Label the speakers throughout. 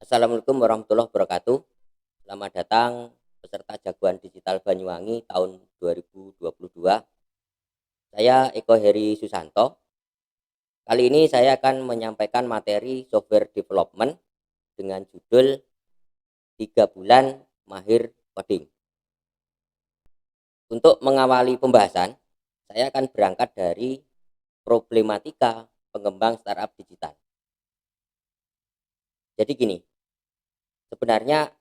Speaker 1: Assalamualaikum warahmatullahi wabarakatuh. Selamat datang peserta Jagoan Digital Banyuwangi tahun 2022. Saya Eko Heri Susanto. Kali ini saya akan menyampaikan materi software development dengan judul 3 bulan mahir coding. Untuk mengawali pembahasan, saya akan berangkat dari problematika pengembang startup digital. Jadi gini, sebenarnya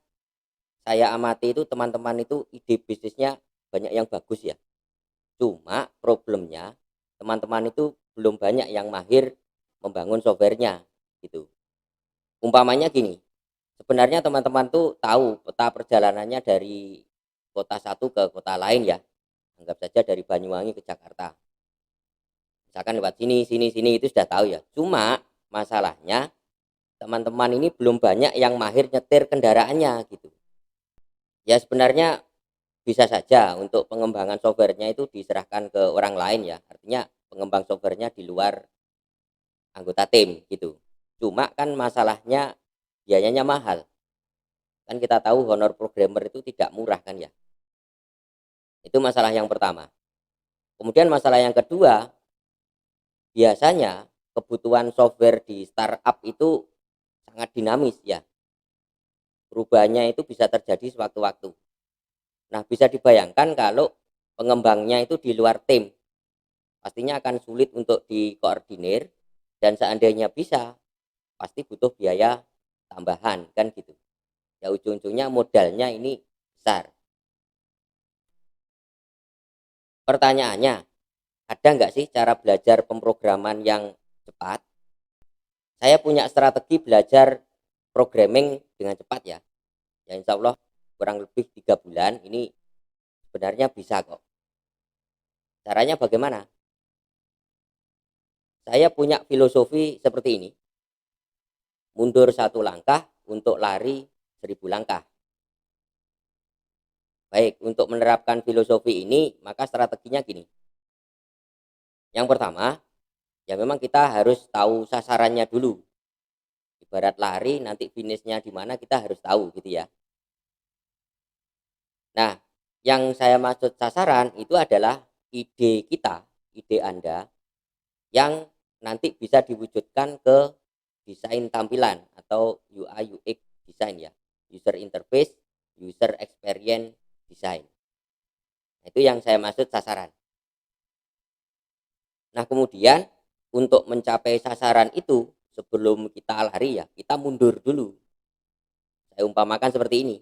Speaker 1: saya amati itu teman-teman itu ide bisnisnya banyak yang bagus ya. Cuma problemnya teman-teman itu belum banyak yang mahir membangun softwarenya gitu. Umpamanya gini, sebenarnya teman-teman tuh tahu peta perjalanannya dari kota satu ke kota lain ya. Anggap saja dari Banyuwangi ke Jakarta. Misalkan lewat sini, sini, sini itu sudah tahu ya. Cuma masalahnya teman-teman ini belum banyak yang mahir nyetir kendaraannya gitu. Ya sebenarnya bisa saja untuk pengembangan softwarenya itu diserahkan ke orang lain ya. Artinya pengembang softwarenya di luar anggota tim gitu. Cuma kan masalahnya biayanya mahal. Kan kita tahu honor programmer itu tidak murah kan ya. Itu masalah yang pertama. Kemudian masalah yang kedua, biasanya kebutuhan software di startup itu sangat dinamis ya. Perubahannya itu bisa terjadi sewaktu-waktu. Nah, bisa dibayangkan kalau pengembangnya itu di luar tim. Pastinya akan sulit untuk dikoordinir dan seandainya bisa, pasti butuh biaya tambahan kan gitu. Ya ujung-ujungnya modalnya ini besar. Pertanyaannya, ada nggak sih cara belajar pemrograman yang cepat? Saya punya strategi belajar programming dengan cepat ya. Ya insya Allah kurang lebih 3 bulan ini sebenarnya bisa kok. Caranya bagaimana? Saya punya filosofi seperti ini. Mundur 1 langkah untuk lari 1000 langkah. Baik, untuk menerapkan filosofi ini, maka strateginya gini. Yang pertama, ya memang kita harus tahu sasarannya dulu. Ibarat lari, nanti finishnya di mana kita harus tahu gitu ya. Nah, yang saya maksud sasaran itu adalah ide kita, ide Anda, yang nanti bisa diwujudkan ke desain tampilan atau UI UX design ya. User interface, user experience design. Itu yang saya maksud sasaran. Nah, kemudian untuk mencapai sasaran itu sebelum kita lari ya, kita mundur dulu. Saya umpamakan seperti ini.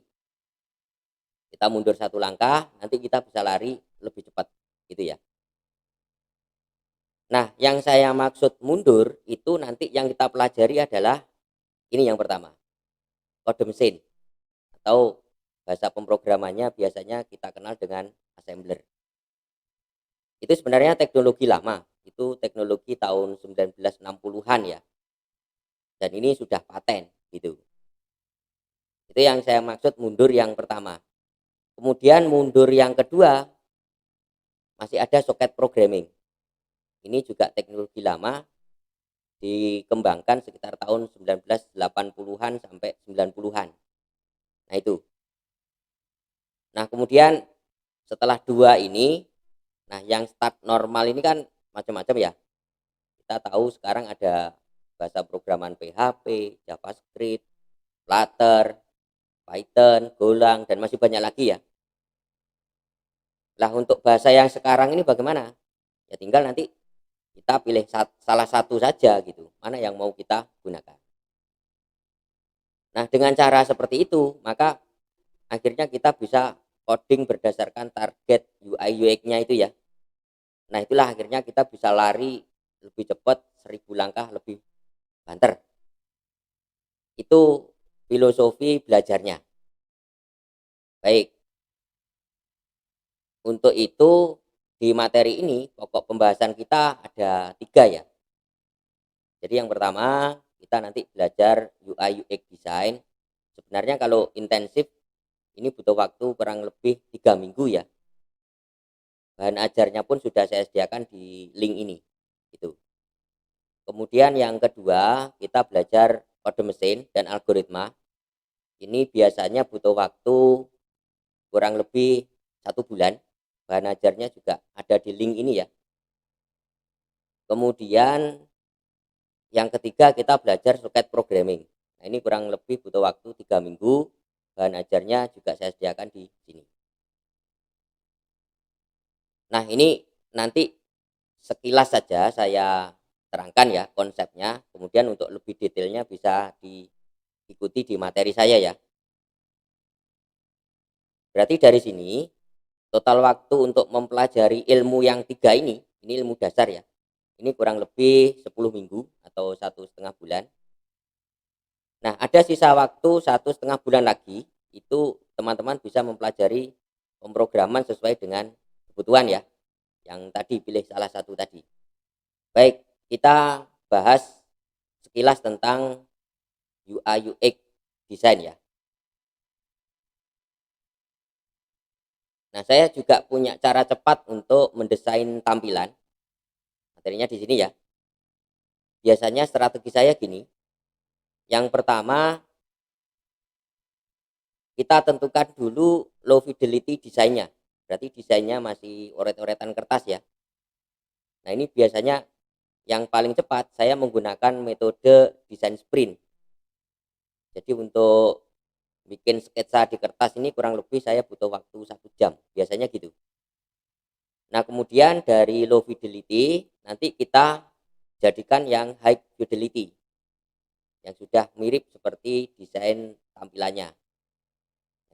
Speaker 1: Kita mundur 1 langkah, nanti kita bisa lari lebih cepat gitu ya. Nah, yang saya maksud mundur itu nanti yang kita pelajari adalah ini yang pertama, kode mesin atau bahasa pemrogramannya biasanya kita kenal dengan assembler. Itu sebenarnya teknologi lama, itu teknologi tahun 1960-an ya. Dan ini sudah paten gitu. Itu yang saya maksud mundur yang pertama. Kemudian mundur yang kedua, masih ada soket programming. Ini juga teknologi lama, dikembangkan sekitar tahun 1980-an sampai 90-an. Nah itu. Nah kemudian setelah dua ini, nah yang start normal ini kan macam-macam ya. Kita tahu sekarang ada bahasa programan PHP, JavaScript, Flutter, Python, Golang, dan masih banyak lagi ya. Lah untuk bahasa yang sekarang ini bagaimana? Ya tinggal nanti kita pilih salah satu saja gitu. Mana yang mau kita gunakan. Nah dengan cara seperti itu, maka akhirnya kita bisa coding berdasarkan target UI UX-nya itu ya. Nah itulah akhirnya kita bisa lari lebih cepat 1000 langkah lebih banter. Itu filosofi belajarnya. Baik, untuk itu di materi ini pokok pembahasan kita ada 3 ya. Jadi yang pertama kita nanti belajar UI UX design. Sebenarnya kalau intensif ini butuh waktu kurang lebih 3 minggu ya. Bahan ajarnya pun sudah saya sediakan di link ini. Gitu. Kemudian yang kedua kita belajar kode mesin dan algoritma. Ini biasanya butuh waktu kurang lebih 1 bulan. Bahan ajarnya juga ada di link ini ya. Kemudian yang ketiga kita belajar soket programming. Nah, ini kurang lebih butuh waktu 3 minggu. Bahan ajarnya juga saya sediakan di sini. Nah, ini nanti sekilas saja saya terangkan ya konsepnya. Kemudian untuk lebih detailnya bisa diikuti di materi saya ya. Berarti dari sini total waktu untuk mempelajari ilmu yang tiga ini ilmu dasar ya. Ini kurang lebih 10 minggu atau 1,5 bulan. Nah, ada sisa waktu 1,5 bulan lagi, itu teman-teman bisa mempelajari pemrograman sesuai dengan kebutuhan ya, yang tadi pilih salah satu tadi. Baik, kita bahas sekilas tentang UI UX design ya. Nah, saya juga punya cara cepat untuk mendesain tampilan. Materinya di sini ya. Biasanya strategi saya gini. Yang pertama, kita tentukan dulu low fidelity desainnya. Berarti desainnya masih oret-oretan kertas ya. Nah, ini biasanya yang paling cepat saya menggunakan metode desain sprint. Jadi untuk bikin sketsa di kertas ini kurang lebih saya butuh waktu 1 jam. Biasanya gitu. Nah, kemudian dari low fidelity nanti kita jadikan yang high fidelity. Yang sudah mirip seperti desain tampilannya.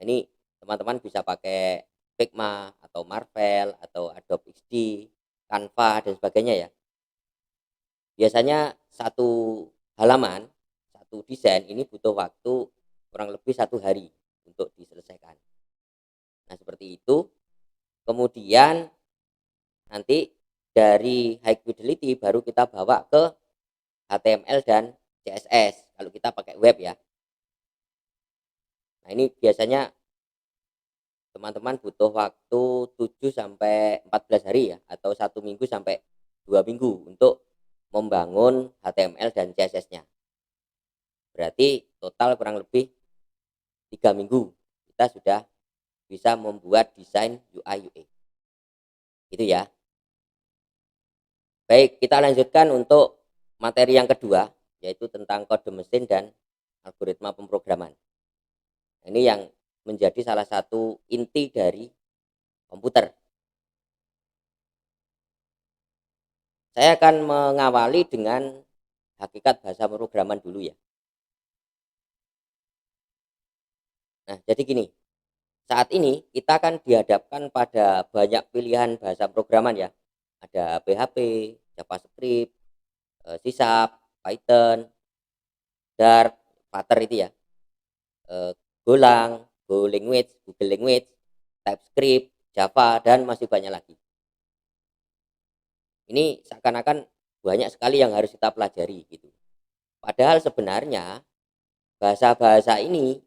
Speaker 1: Ini teman-teman bisa pakai Figma atau Marvel atau Adobe XD, Canva dan sebagainya ya. Biasanya satu halaman, satu desain ini butuh waktu kurang lebih 1 hari untuk diselesaikan. Nah, seperti itu. Kemudian nanti dari high fidelity baru kita bawa ke HTML dan CSS kalau kita pakai web ya. Nah, ini biasanya teman-teman butuh waktu 7 sampai 14 hari ya atau 1 minggu sampai 2 minggu untuk membangun HTML dan CSS-nya. Berarti total kurang lebih 3 minggu kita sudah bisa membuat desain UI UX. Gitu ya. Baik, kita lanjutkan untuk materi yang kedua yaitu tentang kode mesin dan algoritma pemrograman. Ini yang menjadi salah satu inti dari komputer. Saya akan mengawali dengan hakikat bahasa pemrograman dulu ya. Nah, jadi gini, saat ini kita kan dihadapkan pada banyak pilihan bahasa programan ya. Ada PHP, JavaScript, C#, Python, Dart, Flutter itu ya, Golang, Go Language, Google Language, TypeScript, Java, dan masih banyak lagi. Ini seakan-akan banyak sekali yang harus kita pelajari gitu. Padahal sebenarnya bahasa-bahasa ini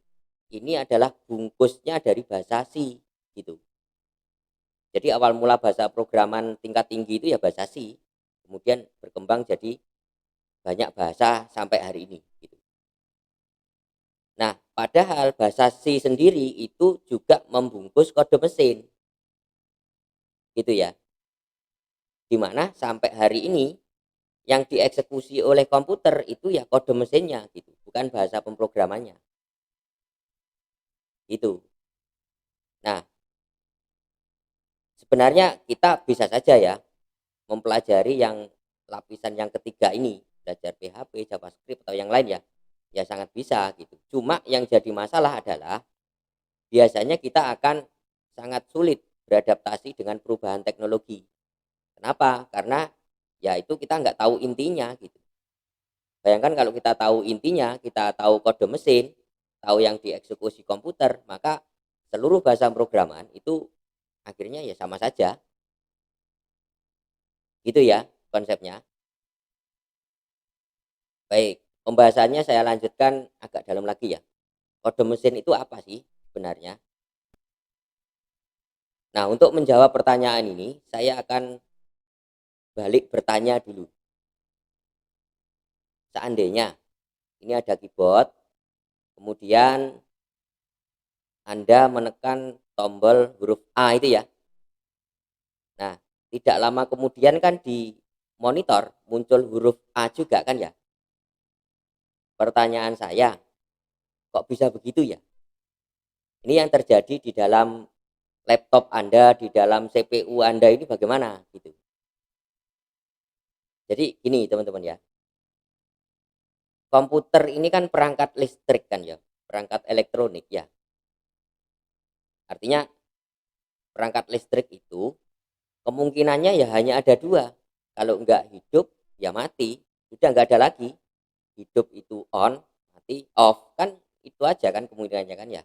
Speaker 1: adalah bungkusnya dari bahasa C gitu. Jadi awal mula bahasa programan tingkat tinggi itu ya bahasa C, kemudian berkembang jadi banyak bahasa sampai hari ini gitu. Nah, padahal bahasa C sendiri itu juga membungkus kode mesin gitu ya. Dimana sampai hari ini yang dieksekusi oleh komputer itu ya kode mesinnya gitu, bukan bahasa pemrogramannya. Gitu. Nah, sebenarnya kita bisa saja ya mempelajari yang lapisan yang ketiga ini, belajar PHP, JavaScript atau yang lain ya. Ya sangat bisa gitu. Cuma yang jadi masalah adalah biasanya kita akan sangat sulit beradaptasi dengan perubahan teknologi. Kenapa? Karena ya itu kita nggak tahu intinya gitu. Bayangkan kalau kita tahu intinya, kita tahu kode mesin, tahu yang dieksekusi komputer, maka seluruh bahasa programan itu akhirnya ya sama saja. Gitu ya konsepnya. Baik, pembahasannya saya lanjutkan agak dalam lagi ya. Kode mesin itu apa sih sebenarnya? Nah, untuk menjawab pertanyaan ini, saya akan balik bertanya dulu. Seandainya ini ada keyboard, kemudian Anda menekan tombol huruf A itu ya. Nah, tidak lama kemudian kan di monitor muncul huruf A juga kan ya. Pertanyaan saya, kok bisa begitu ya? Ini yang terjadi di dalam laptop Anda, di dalam CPU Anda ini bagaimana gitu. Jadi gini teman-teman ya, komputer ini kan perangkat listrik kan ya, perangkat elektronik ya. Artinya perangkat listrik itu kemungkinannya ya hanya ada dua. Kalau nggak hidup ya mati, udah nggak ada lagi. Hidup itu on, mati off, kan itu aja kan kemungkinannya kan ya.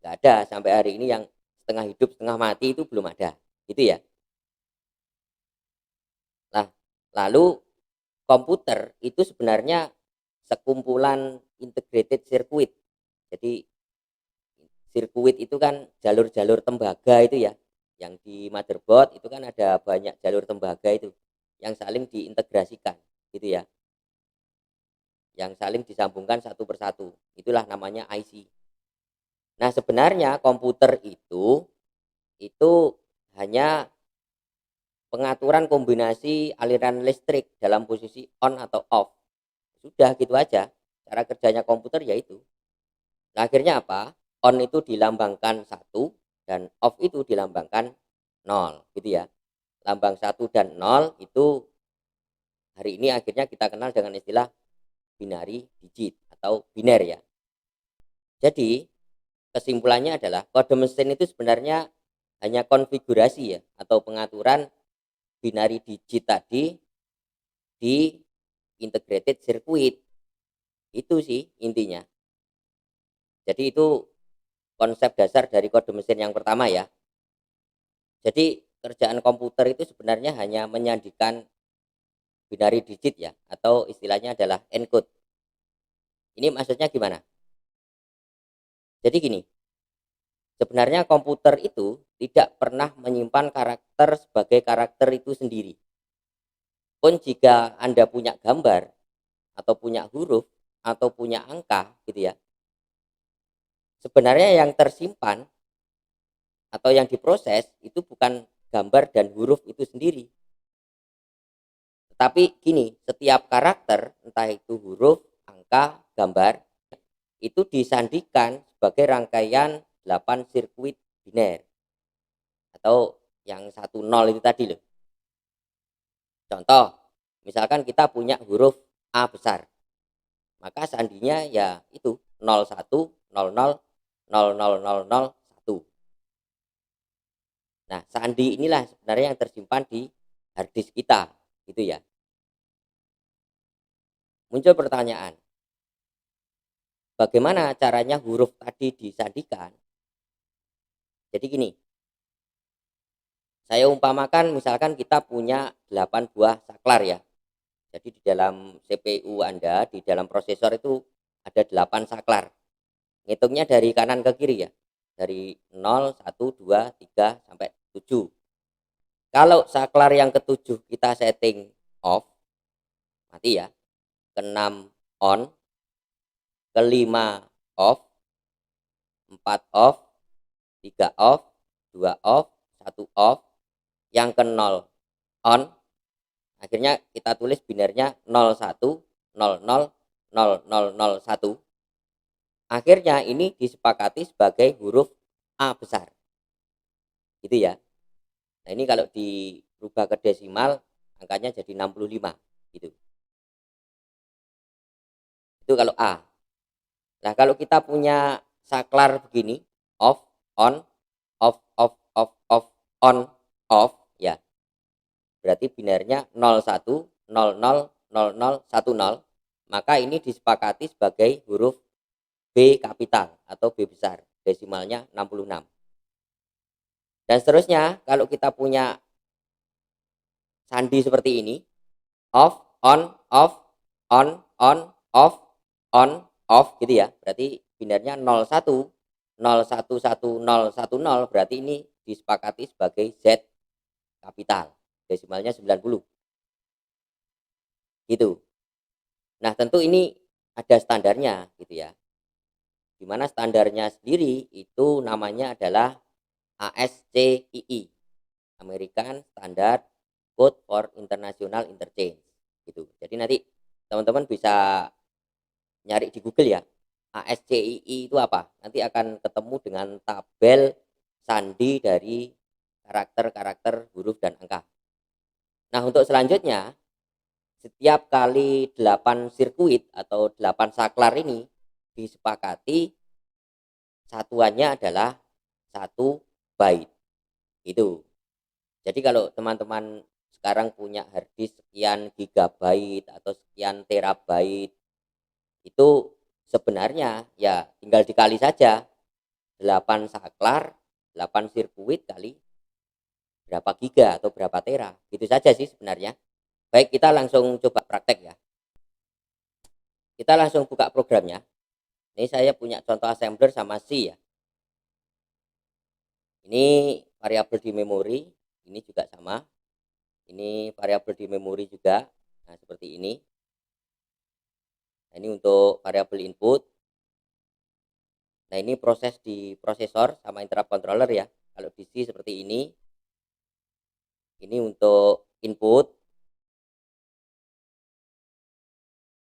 Speaker 1: Nggak ada sampai hari ini yang setengah hidup setengah mati itu belum ada, gitu ya. Nah, lalu komputer itu sebenarnya sekumpulan integrated circuit. Jadi sirkuit itu kan jalur-jalur tembaga itu ya. Yang di motherboard itu kan ada banyak jalur tembaga itu yang saling diintegrasikan gitu ya. Yang saling disambungkan satu persatu. Itulah namanya IC. Nah, sebenarnya komputer itu hanya pengaturan kombinasi aliran listrik dalam posisi on atau off. Sudah gitu aja. Cara kerjanya komputer yaitu. Nah, akhirnya apa? On itu dilambangkan satu dan off itu dilambangkan nol gitu ya. Lambang satu dan nol itu hari ini akhirnya kita kenal dengan istilah binary digit atau biner ya. Jadi kesimpulannya adalah kode mesin itu sebenarnya hanya konfigurasi ya atau pengaturan binary digit tadi di integrated circuit. Itu sih intinya. Jadi itu konsep dasar dari kode mesin yang pertama ya. Jadi kerjaan komputer itu sebenarnya hanya menyandikan binary digit ya atau istilahnya adalah encode. Ini maksudnya gimana? Jadi gini, sebenarnya komputer itu tidak pernah menyimpan karakter sebagai karakter itu sendiri. Pun jika Anda punya gambar atau punya huruf atau punya angka gitu ya. Sebenarnya yang tersimpan atau yang diproses itu bukan gambar dan huruf itu sendiri. Tetapi gini, setiap karakter entah itu huruf, angka, gambar itu disandikan sebagai rangkaian 8 sirkuit biner atau yang 10 itu tadi loh. Contoh, misalkan kita punya huruf A besar, maka sandinya ya itu 01, 00, 000001. Nah, sandi inilah sebenarnya yang tersimpan di harddisk kita, gitu ya. Muncul pertanyaan, bagaimana caranya huruf tadi disandikan? Jadi gini, saya umpamakan misalkan kita punya 8 buah saklar ya. Jadi di dalam CPU Anda, di dalam prosesor itu ada 8 saklar. Ngitungnya dari kanan ke kiri ya. Dari 0, 1, 2, 3, sampai 7. Kalau saklar yang ketujuh kita setting off, mati ya. Keenam on, kelima off, 4 off, 3 off, 2 off, 1 off, yang ke 0 on. Akhirnya kita tulis binernya 01, 00, 0001. Akhirnya ini disepakati sebagai huruf A besar. Gitu ya. Nah, ini kalau dirubah ke desimal angkanya jadi 65 gitu. Itu kalau A. Nah, kalau kita punya saklar begini, off, on, off, off, off, off, on, off ya. Berarti binarnya 01, 00, 00, 10. Maka ini disepakati sebagai huruf B kapital atau B besar. Desimalnya 66. Dan seterusnya, kalau kita punya sandi seperti ini, off, on, off, on, off gitu ya. Berarti binarnya 01, 011010 berarti ini disepakati sebagai Z kapital. Desimalnya 90. Gitu. Nah, tentu ini ada standarnya gitu ya. di mana standarnya sendiri itu namanya adalah ASCII, American Standard Code for International Interchange gitu. Jadi nanti teman-teman bisa nyari di Google ya, ASCII itu apa, nanti akan ketemu dengan tabel sandi dari karakter-karakter huruf dan angka. Nah, untuk selanjutnya, setiap kali 8 sirkuit atau 8 saklar ini disepakati satuannya adalah 1 byte gitu. Jadi kalau teman-teman sekarang punya harddisk sekian gigabyte atau sekian terabyte, itu sebenarnya ya tinggal dikali saja 8 saklar, 8 sirkuit kali berapa giga atau berapa tera. Gitu saja sih sebenarnya. Baik, kita langsung coba praktek ya. Kita langsung buka programnya. Ini saya punya contoh assembler sama C ya. Ini variabel di memori, ini juga sama. Ini variabel di memori juga. Nah, seperti ini. Nah, ini untuk variabel input. Nah, ini proses di prosesor sama interrupt controller ya. Kalau di C seperti ini. Ini untuk input.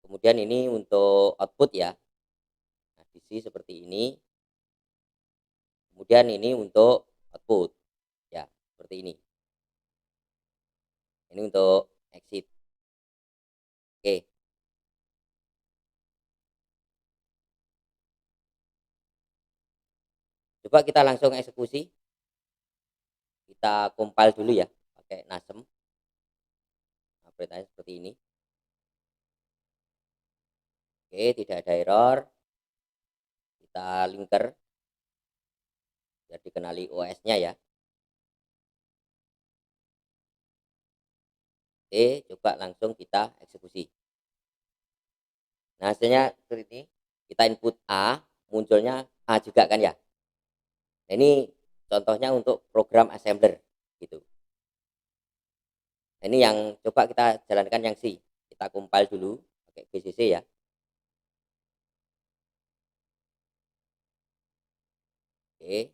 Speaker 1: Kemudian ini untuk output ya. Nah, di C seperti ini. Kemudian ini untuk output. Ya, seperti ini. Ini untuk exit. Oke. Coba kita langsung eksekusi. Kita compile dulu ya, pakai NASM. Nah, beritanya seperti ini. Oke, tidak ada error. Kita linker. Biar dikenali OS-nya ya. Oke, coba langsung kita eksekusi. Nah, hasilnya seperti ini. Kita input A, munculnya A juga kan ya. Nah, ini contohnya untuk program assembler gitu. Nah, ini yang coba kita jalankan yang C. Kita compile dulu pakai GCC ya. Oke.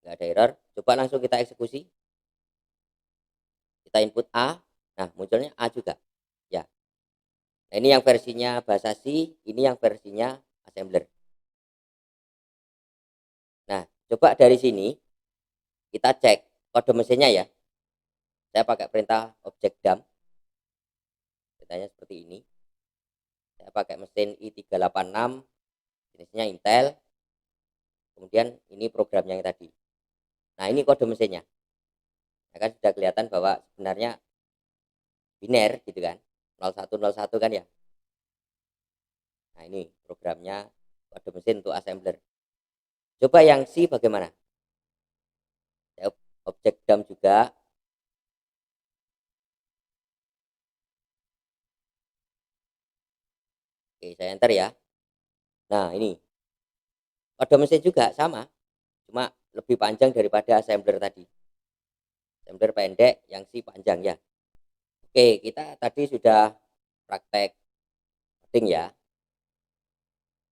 Speaker 1: Nggak ada error. Coba langsung kita eksekusi. Kita input A. Nah, munculnya A juga. Ya. Nah, ini yang versinya bahasa C, ini yang versinya assembler. Nah, coba dari sini kita cek kode mesinnya ya. Saya pakai perintah objek dump. Perintahnya seperti ini. Saya pakai mesin i386, jenisnya Intel. Kemudian ini programnya yang tadi. Nah, ini kode mesinnya. Nah, kan sudah kelihatan bahwa sebenarnya biner gitu kan. 0101 kan ya. Nah, ini programnya kode mesin untuk assembler. Coba yang C bagaimana? Saya objek dump juga. Oke, saya enter ya. Nah, ini kode mesin juga sama, cuma lebih panjang daripada assembler tadi. Assembler pendek, yang C panjang ya. Oke, kita tadi sudah praktek coding ya.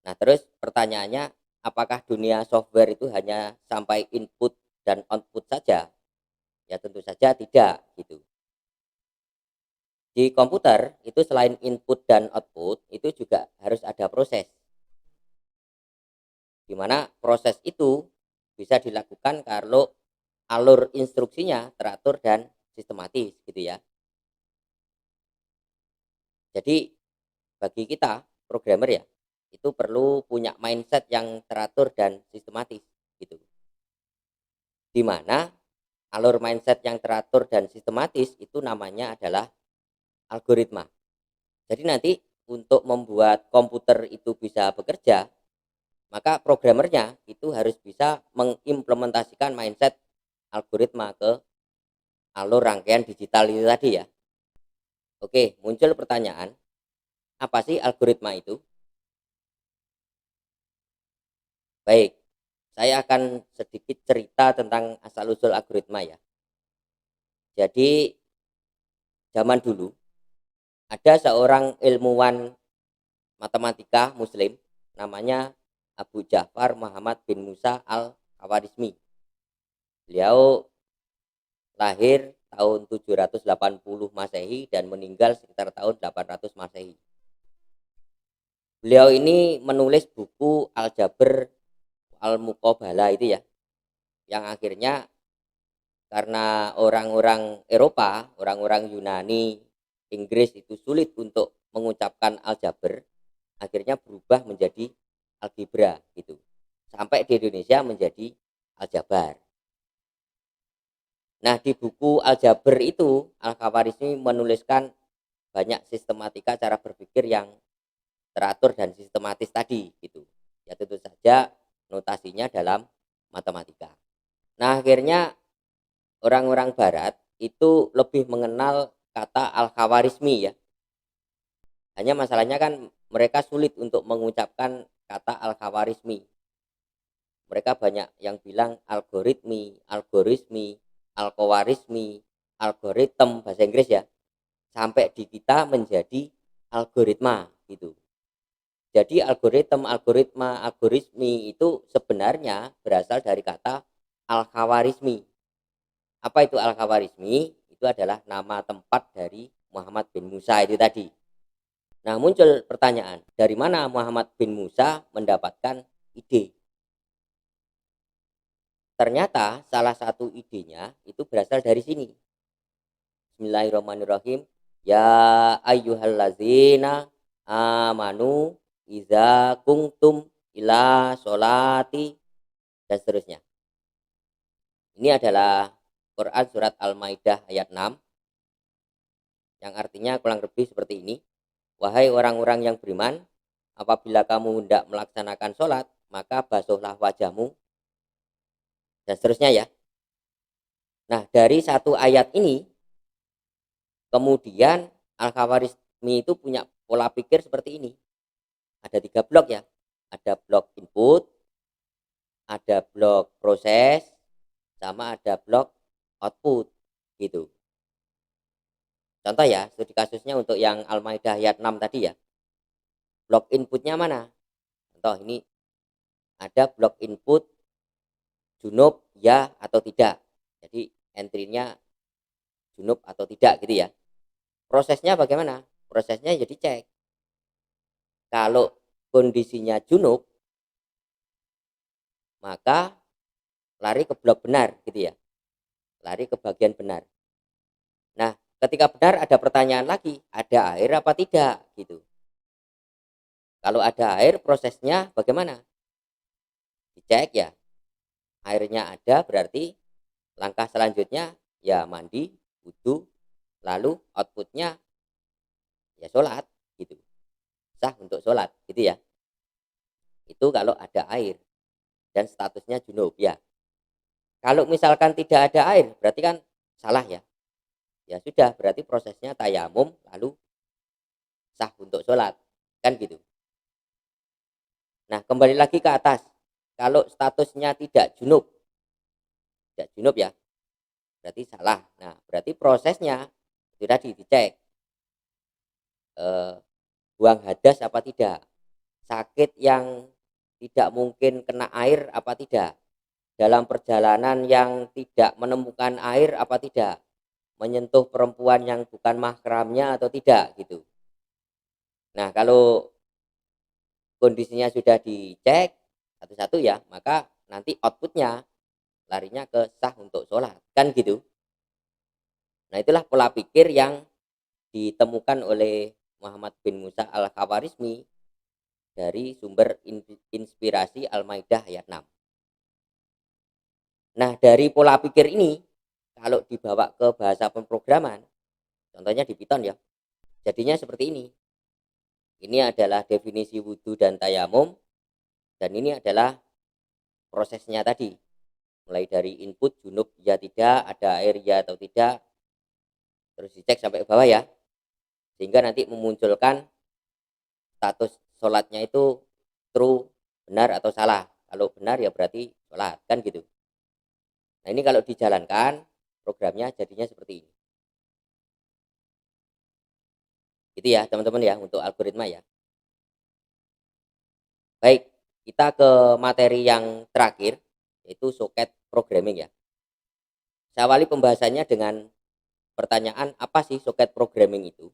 Speaker 1: Nah, terus pertanyaannya, apakah dunia software itu hanya sampai input dan output saja? Ya tentu saja tidak gitu. Di komputer itu selain input dan output itu juga harus ada proses. Di mana proses itu bisa dilakukan kalau alur instruksinya teratur dan sistematis gitu ya. Jadi bagi kita programmer ya, itu perlu punya mindset yang teratur dan sistematis gitu. Di mana alur mindset yang teratur dan sistematis itu namanya adalah algoritma. Jadi nanti untuk membuat komputer itu bisa bekerja, maka programmernya itu harus bisa mengimplementasikan mindset algoritma ke alur rangkaian digital itu tadi ya. Oke, muncul pertanyaan, apa sih algoritma itu? Baik, saya akan sedikit cerita tentang asal-usul algoritma ya. Jadi, zaman dulu ada seorang ilmuwan matematika muslim namanya Abu Ja'far Muhammad bin Musa al-Khawarizmi. Beliau lahir tahun 780 Masehi dan meninggal sekitar tahun 800 Masehi. Beliau ini menulis buku Al-Jabr Al-Muqabalah itu ya, yang akhirnya karena orang-orang Eropa, orang-orang Yunani, Inggris itu sulit untuk mengucapkan Al-Jabr, akhirnya berubah menjadi algebra gitu. Sampai di Indonesia menjadi Al-Jabar. Nah, di buku Al-Jabr itu Al-Khawarizmi menuliskan banyak sistematika cara berpikir yang teratur dan sistematis tadi gitu. Ya tentu saja notasinya dalam matematika. Nah, akhirnya orang-orang barat itu lebih mengenal kata Al-Khawarizmi ya. Hanya masalahnya kan mereka sulit untuk mengucapkan kata Al-Khawarizmi. Mereka banyak yang bilang algoritmi, algorismi, alkhawarizmi, algoritm bahasa Inggris ya. Sampai di kita menjadi algoritma gitu. Jadi algoritma, algorismi itu sebenarnya berasal dari kata Al-Khawarizmi. Apa itu Al-Khawarizmi? Itu adalah nama tempat dari Muhammad bin Musa itu tadi. Nah, muncul pertanyaan, dari mana Muhammad bin Musa mendapatkan ide? Ternyata salah satu idenya itu berasal dari sini. Bismillahirrahmanirrahim. Ya ayyuhallazina amanu iza kungtum ila sholati dan seterusnya. Ini adalah Quran surat Al-Maidah ayat 6 yang artinya kurang lebih seperti ini. Wahai orang-orang yang beriman, apabila kamu hendak melaksanakan sholat, maka basuhlah wajahmu dan seterusnya ya. Nah, dari satu ayat ini kemudian Al-Khawarizmi itu punya pola pikir seperti ini. Ada 3 blok ya. Ada blok input, ada blok proses, sama ada blok output gitu. Contoh ya, studi kasusnya untuk yang Al-Maidah ayat 6 tadi ya. Blok inputnya mana? Contoh ini ada blok input junub ya atau tidak. Jadi entry-nya junub atau tidak gitu ya. Prosesnya bagaimana? Prosesnya jadi cek. Kalau kondisinya junub, maka lari ke blok benar gitu ya. Lari ke bagian benar. Nah, ketika benar ada pertanyaan lagi, ada air apa tidak gitu. Kalau ada air prosesnya bagaimana? Dicek ya. Airnya ada berarti langkah selanjutnya ya mandi, wudu, lalu outputnya ya sholat gitu. Sah untuk sholat gitu ya. Itu kalau ada air dan statusnya junub ya. Kalau misalkan tidak ada air berarti kan salah ya. Ya sudah berarti prosesnya tayamum lalu sah untuk sholat kan gitu. Nah, kembali lagi ke atas. Kalau statusnya tidak junub ya, berarti salah. Nah, berarti prosesnya itu tadi dicek. Eh, buang hadas apa tidak? Sakit yang tidak mungkin kena air apa tidak? Dalam perjalanan yang tidak menemukan air apa tidak? Menyentuh perempuan yang bukan mahramnya atau tidak gitu. Nah, kalau kondisinya sudah dicek satu-satu ya, maka nanti outputnya larinya ke sah untuk sholat kan gitu. Nah, itulah pola pikir yang ditemukan oleh Muhammad bin Musa al-Khawarizmi dari sumber inspirasi Al-Maidah ayat 6. Nah, dari pola pikir ini kalau dibawa ke bahasa pemrograman, contohnya di Python ya, jadinya seperti ini. Ini adalah definisi wudhu dan tayamum, dan ini adalah prosesnya tadi. Mulai dari input junub ya tidak, ada air ya atau tidak, terus dicek sampai ke bawah ya. Sehingga nanti memunculkan status sholatnya itu true, benar atau salah. Kalau benar ya berarti sholat, kan gitu. Nah, ini kalau dijalankan, programnya jadinya seperti ini. Gitu ya teman-teman ya untuk algoritma ya. Baik, kita ke materi yang terakhir, yaitu soket programming ya. Saya awali pembahasannya dengan pertanyaan, apa sih soket programming itu?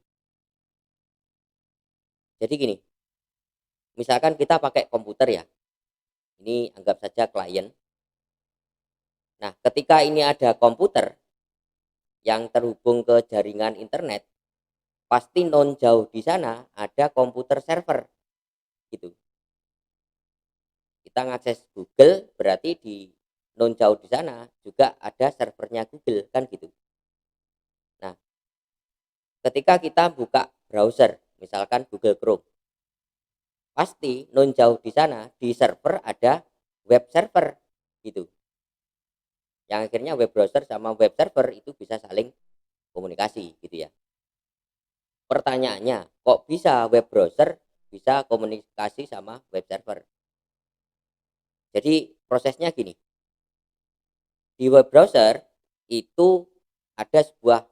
Speaker 1: Jadi gini, misalkan kita pakai komputer ya, ini anggap saja klien. Nah, ketika ini ada komputer yang terhubung ke jaringan internet, pasti non jauh di sana ada komputer server gitu. Kita ngakses Google, berarti di non jauh di sana juga ada servernya Google kan gitu. Nah, ketika kita buka browser, misalkan Google Chrome, pasti non jauh di sana di server ada web server gitu. Yang akhirnya web browser sama web server itu bisa saling komunikasi gitu ya. Pertanyaannya, kok bisa web browser bisa komunikasi sama web server? Jadi prosesnya gini, di web browser itu ada sebuah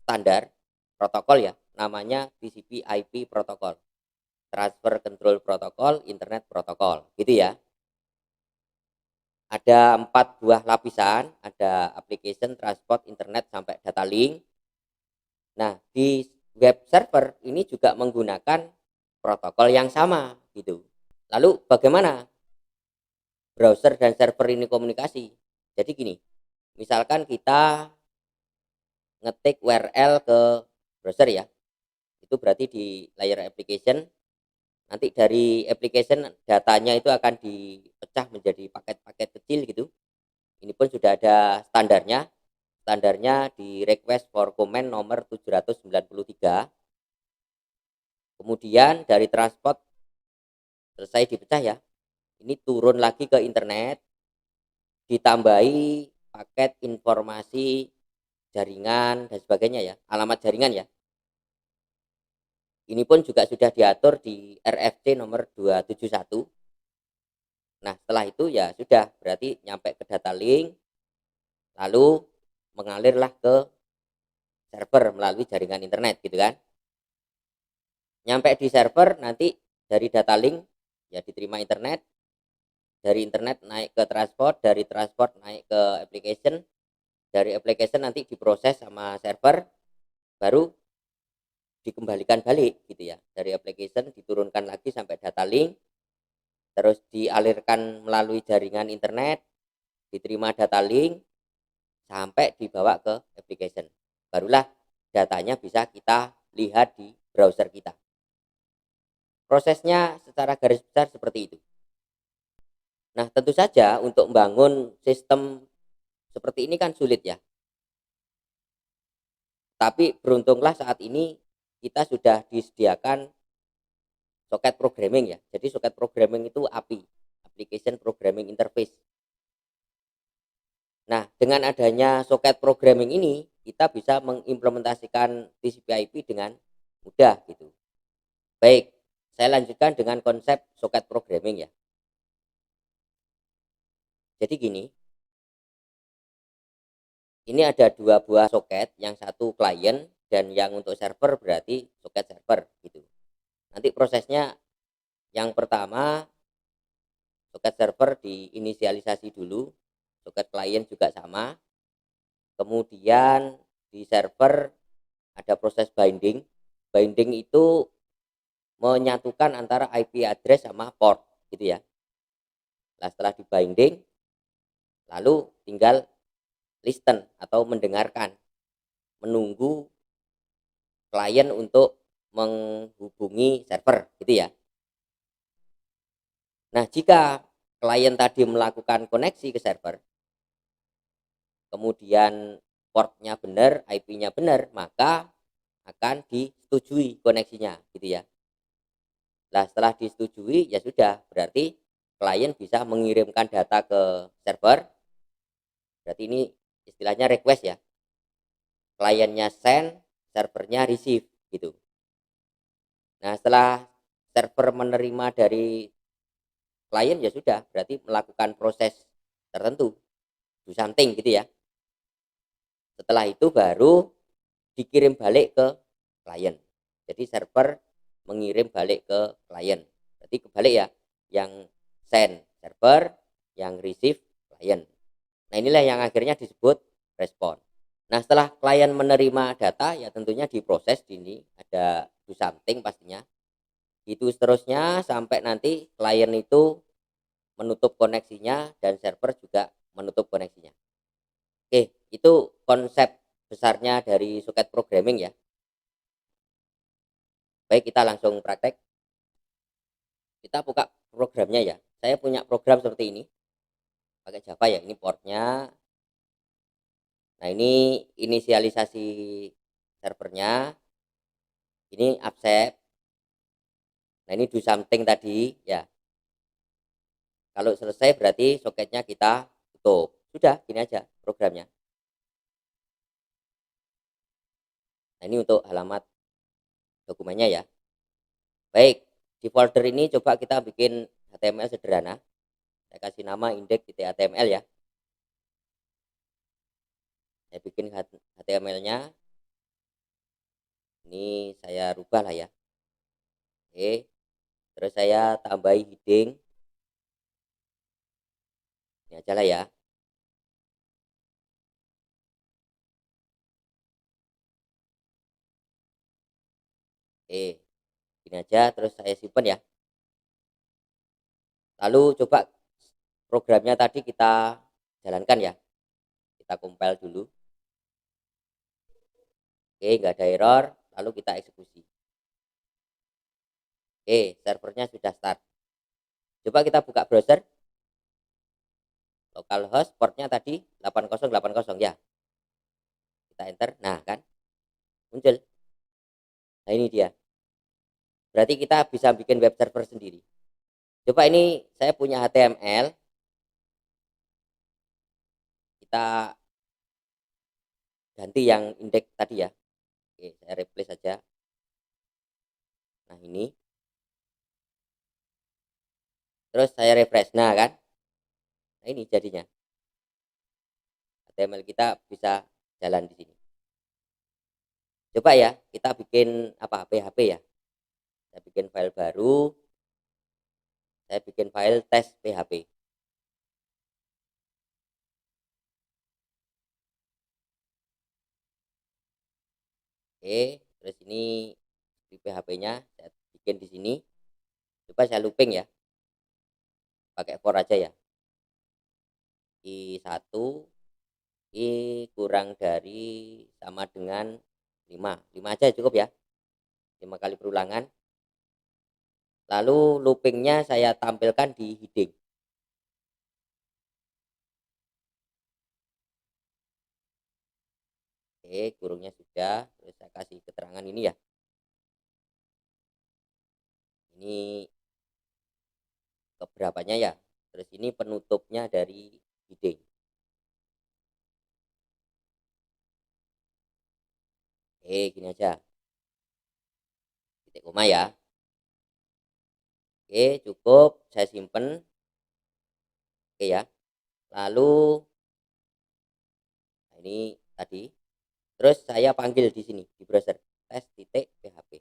Speaker 1: standar protokol ya, namanya TCP IP protokol, Transfer Control Protocol, Internet Protocol, gitu ya. Ada 4 buah lapisan, ada application, transport, internet, sampai data link. Nah, di web server ini juga menggunakan protokol yang sama gitu. Lalu bagaimana browser dan server ini komunikasi? Jadi gini, misalkan kita ngetik URL ke browser ya, itu berarti di layer application. Nanti dari application datanya itu akan dipecah menjadi paket-paket kecil gitu. Ini pun sudah ada standarnya. Standarnya di request for comment nomor 793. Kemudian dari transport selesai dipecah ya. Ini turun lagi ke internet, ditambahi paket informasi jaringan dan sebagainya ya, alamat jaringan ya. Ini pun juga sudah diatur di RFC nomor 271. Nah, setelah itu ya sudah, berarti nyampe ke data link, lalu mengalirlah ke server melalui jaringan internet gitu kan. Nyampe di server, nanti dari data link ya diterima internet, dari internet naik ke transport, dari transport naik ke application, dari application nanti diproses sama server, baru dikembalikan balik gitu ya. Dari application diturunkan lagi sampai data link, terus dialirkan melalui jaringan internet, diterima data link, sampai dibawa ke application. Barulah datanya bisa kita lihat di browser kita. Prosesnya secara garis besar seperti itu. Nah, tentu saja untuk membangun sistem seperti ini kan sulit ya. Tapi beruntunglah saat ini kita sudah disediakan soket programming ya. Jadi soket programming itu API, Application Programming Interface. Nah, dengan adanya soket programming ini, kita bisa mengimplementasikan TCP/IP dengan mudah gitu. Baik, saya lanjutkan dengan konsep soket programming ya. Jadi gini, ini ada 2 buah soket, yang satu klien dan yang untuk server berarti soket server gitu. Nanti prosesnya, yang pertama soket server diinisialisasi dulu, soket klien juga sama. Kemudian di server ada proses binding. Binding itu menyatukan antara IP address sama port gitu ya. Nah, setelah di binding, lalu tinggal listen atau mendengarkan, menunggu klien untuk menghubungi server gitu ya. Nah, jika klien tadi melakukan koneksi ke server, kemudian portnya benar, IP-nya benar, maka akan disetujui koneksinya gitu ya. Nah, setelah disetujui ya sudah, berarti klien bisa mengirimkan data ke server. Berarti ini istilahnya request ya. Kliennya send, servernya receive gitu. Nah, setelah server menerima dari klien ya sudah, berarti melakukan proses tertentu, do something gitu ya. Setelah itu baru dikirim balik ke klien. Jadi server mengirim balik ke klien. Berarti kebalik ya, yang send server, yang receive klien. Nah, inilah yang akhirnya disebut respon. Nah, setelah klien menerima data, ya tentunya diproses di sini, ada do something pastinya. Itu seterusnya sampai nanti klien itu menutup koneksinya dan server juga menutup koneksinya. Oke, itu konsep besarnya dari soket programming ya. Baik, kita langsung praktek. Kita buka programnya ya. Saya punya program seperti ini, pakai Java ya. Ini portnya. Nah, ini inisialisasi servernya. Ini accept. Nah, ini do something tadi ya. Kalau selesai berarti soketnya kita tutup. Sudah, gini aja programnya. Nah, ini untuk alamat dokumennya ya. Baik, di folder ini coba kita bikin HTML sederhana. Saya kasih nama index.html ya. Saya bikin HTML-nya. Ini saya rubah lah ya. Oke. Terus saya tambahi heading. Ini aja lah ya. Oke. Ini aja terus saya simpan ya. Lalu coba programnya tadi kita jalankan ya. Kita compile dulu. Oke, nggak ada error. Lalu kita eksekusi. Oke, servernya sudah start. Coba kita buka browser. Localhost portnya tadi 8080 ya. Kita enter. Nah, kan muncul. Nah, ini dia. Berarti kita bisa bikin web server sendiri. Coba ini saya punya HTML. Kita ganti yang indeks tadi ya. Oke, saya replace saja. Nah, ini. Terus saya refresh. Nah, kan. Nah, ini jadinya. HTML kita bisa jalan di sini. Coba ya, kita bikin apa? PHP ya. Saya bikin file baru. Saya bikin file tes PHP. Oke, terus ini di PHP-nya saya bikin di sini. Coba saya looping ya. Pakai for aja ya. I1 I kurang dari sama dengan 5. 5 aja cukup ya. 5 kali perulangan. Lalu loopingnya saya tampilkan di heading. Oke, kurungnya sudah. Terus saya kasih keterangan ini ya. Ini keberapanya ya. Terus ini penutupnya dari heading. Oke, gini aja. Titik koma ya. Oke, cukup. Saya simpen. Oke ya. Lalu nah ini tadi. Terus saya panggil di sini di browser tes.php.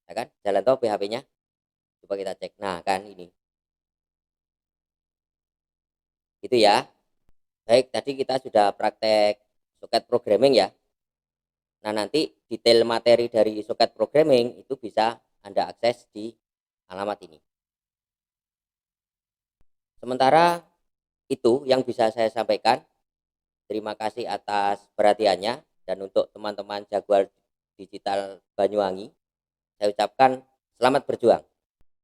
Speaker 1: Ya kan? Jalan toh PHP-nya. Coba kita cek. Nah, kan ini. Gitu ya. Baik, tadi kita sudah praktek soket programming ya. Nah, nanti detail materi dari soket programming itu bisa Anda akses di alamat ini. Sementara itu yang bisa saya sampaikan. Terima kasih atas perhatiannya, dan untuk teman-teman Jaguar Digital Banyuwangi, saya ucapkan selamat berjuang.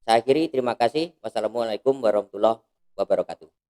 Speaker 1: Saya akhiri, terima kasih. Wassalamualaikum warahmatullahi wabarakatuh.